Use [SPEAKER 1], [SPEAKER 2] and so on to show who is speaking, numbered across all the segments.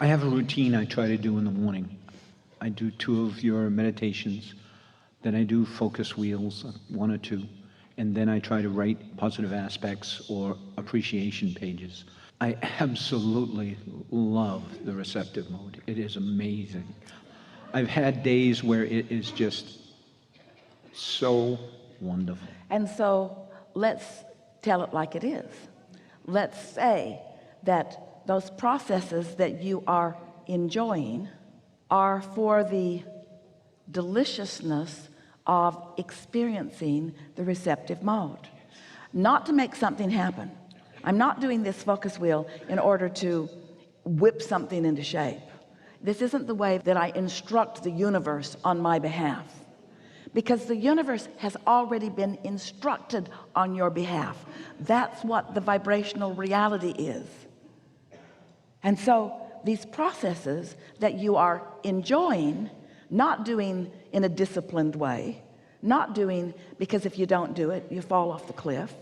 [SPEAKER 1] I have a routine I try to do in the morning. I do 2 of your meditations, then I do focus wheels, 1 or 2, and then I try to write positive aspects or appreciation pages. I absolutely love the receptive mode. It is amazing. I've had days where it is just so wonderful.
[SPEAKER 2] And so let's tell it like it is. Let's say that those processes that you are enjoying are for the deliciousness of experiencing the receptive mode, not to make something happen. I'm not doing this focus wheel in order to whip something into shape. This isn't the way that I instruct the universe on my behalf, because the universe has already been instructed on your behalf. That's what the vibrational reality is. And so these processes that you are enjoying, not doing in a disciplined way, not doing because if you don't do it you fall off the cliff,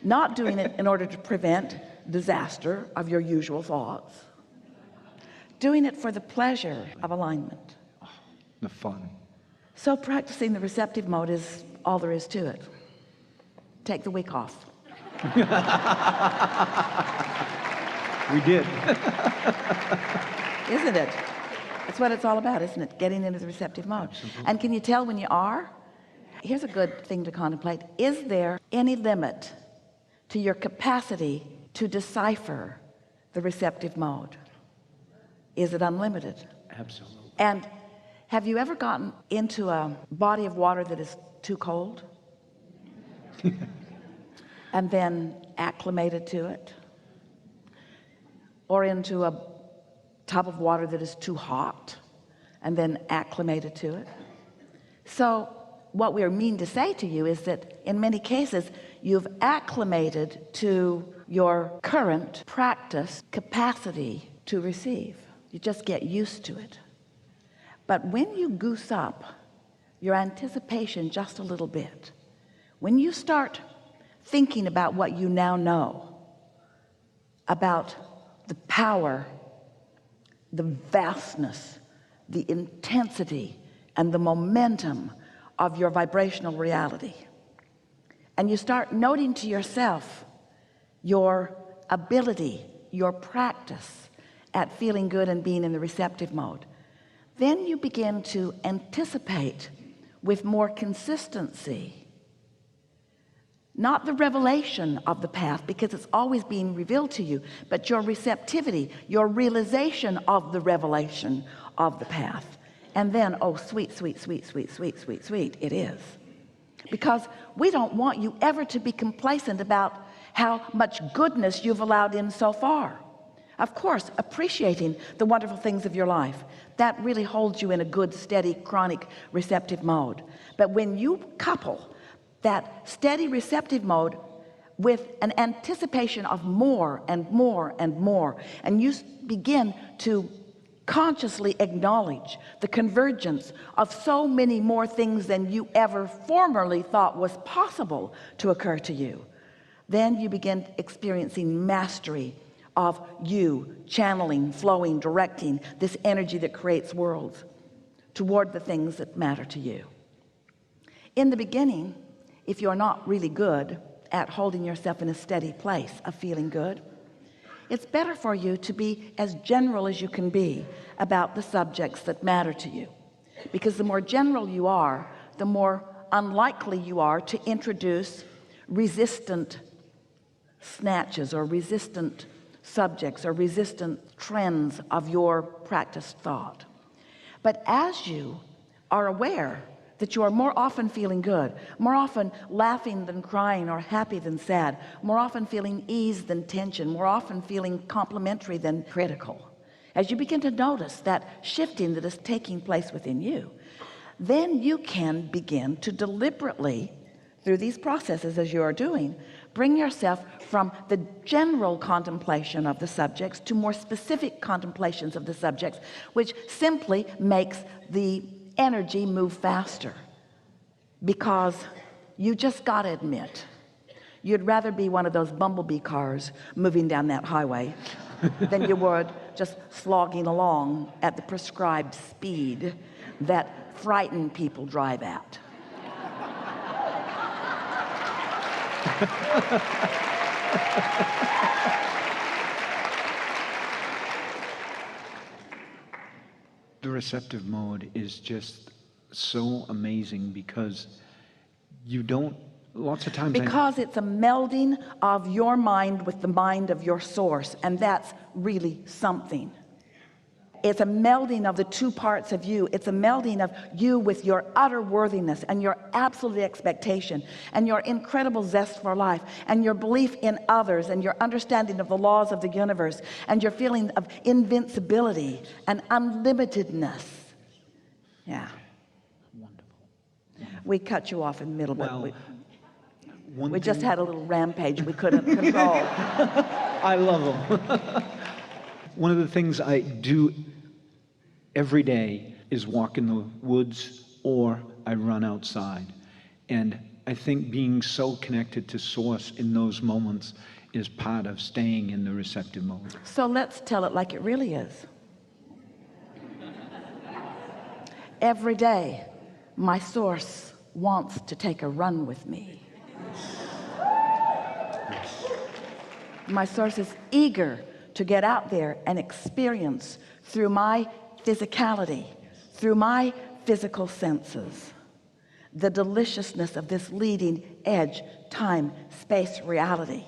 [SPEAKER 2] not doing it in order to prevent disaster of your usual thoughts, doing it for the pleasure of alignment,
[SPEAKER 1] The fun.
[SPEAKER 2] so practicing the receptive mode is all there is to it. Take the week off.
[SPEAKER 1] We did.
[SPEAKER 2] Isn't it? That's what it's all about, isn't it? Getting into the receptive mode.
[SPEAKER 1] Absolutely.
[SPEAKER 2] And can you tell when you are? Here's a good thing to contemplate. Is there any limit to your capacity to decipher the receptive mode? Is it unlimited?
[SPEAKER 1] Absolutely.
[SPEAKER 2] And have you ever gotten into a body of water that is too cold and then acclimated to it, or into a tub of water that is too hot and then acclimated to it? So what we are mean to say to you is that in many cases you've acclimated to your current practice capacity to receive. You just get used to it. But when you goose up your anticipation just a little bit, when you start thinking about what you now know about the power, the vastness, the intensity, and the momentum of your vibrational reality, and you start noting to yourself your ability, your practice at feeling good and being in the receptive mode, then you begin to anticipate with more consistency not the revelation of the path, because it's always being revealed to you, but your receptivity, your realization of the revelation of the path. And then, oh, sweet, sweet, sweet, sweet, sweet, sweet, sweet, it is. Because we don't want you ever to be complacent about how much goodness you've allowed in so far. Of course, appreciating the wonderful things of your life, that really holds you in a good, steady, chronic receptive mode. But when you couple that steady receptive mode with an anticipation of more and more and more, and you begin to consciously acknowledge the convergence of so many more things than you ever formerly thought was possible to occur to you, then you begin experiencing mastery of you channeling, flowing, directing this energy that creates worlds toward the things that matter to you. In the beginning, if you're not really good at holding yourself in a steady place of feeling good, it's better for you to be as general as you can be about the subjects that matter to you, because the more general you are, the more unlikely you are to introduce resistant snatches or resistant subjects or resistant trends of your practiced thought. But as you are aware that you are more often feeling good, more often laughing than crying or happy than sad, more often feeling ease than tension, more often feeling complimentary than critical, as you begin to notice that shifting that is taking place within you, then you can begin to deliberately, through these processes as you are doing, bring yourself from the general contemplation of the subjects to more specific contemplations of the subjects, which simply makes the energy move faster. Because you just got to admit, you'd rather be one of those bumblebee cars moving down that highway than you would just slogging along at the prescribed speed that frightened people drive at.
[SPEAKER 1] The receptive mode is just so amazing because you don't, lots of times
[SPEAKER 2] Because it's a melding of your mind with the mind of your source, and that's really something. It's a melding of the two parts of you. It's a melding of you with your utter worthiness and your absolute expectation and your incredible zest for life and your belief in others and your understanding of the laws of the universe and your feeling of invincibility and unlimitedness. Yeah.
[SPEAKER 1] Wonderful.
[SPEAKER 2] We cut you off in the middle,
[SPEAKER 1] Well,
[SPEAKER 2] but we just had a little rampage we couldn't control.
[SPEAKER 1] I love them. One of the things I do every day is walk in the woods or I run outside. And I think being so connected to source in those moments is part of staying in the receptive mode.
[SPEAKER 2] So let's tell it like it really is. Every day, my source wants to take a run with me. My source is eager to get out there and experience through my physicality, through my physical senses, the deliciousness of this leading edge time space reality.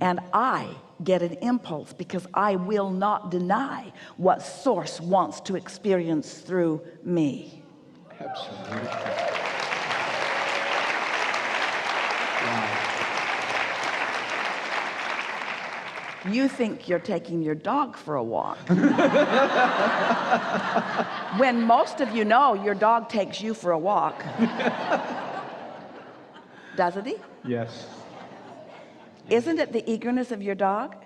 [SPEAKER 2] And I get an impulse because I will not deny what source wants to experience through me.
[SPEAKER 1] Absolutely.
[SPEAKER 2] You think you're taking your dog for a walk when most of you know your dog takes you for a walk. Doesn't he?
[SPEAKER 1] Yes.
[SPEAKER 2] Isn't it the eagerness of your dog?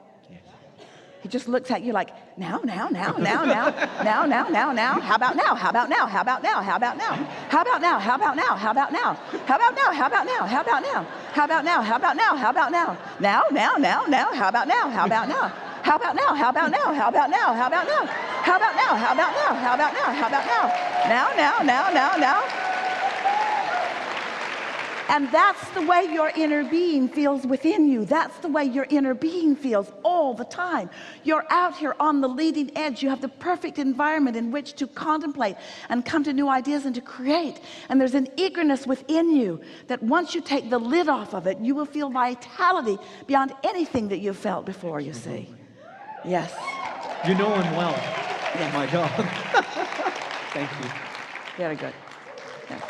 [SPEAKER 2] He just looks at you like, now, now, now, now, now, now, now, now, now. How about now? How about now? How about now? How about now? How about now? How about now? How about now? How about now? How about now? How about now? How about now? How about now? How about now? Now, now, now, now. How about now? How about now? How about now? How about now? How about now? How about now? How about now? How about now? How about now? How about now? Now, now, now, now, now. And that's the way your inner being feels within you. That's the way your inner being feels all the time. You're out here on the leading edge. You have the perfect environment in which to contemplate and come to new ideas and to create. And there's an eagerness within you that once you take the lid off of it, you will feel vitality beyond anything that you've felt before, you see. Yes.
[SPEAKER 1] You know him well.
[SPEAKER 2] Yes.
[SPEAKER 1] My dog. Thank you.
[SPEAKER 2] Very good. Yes.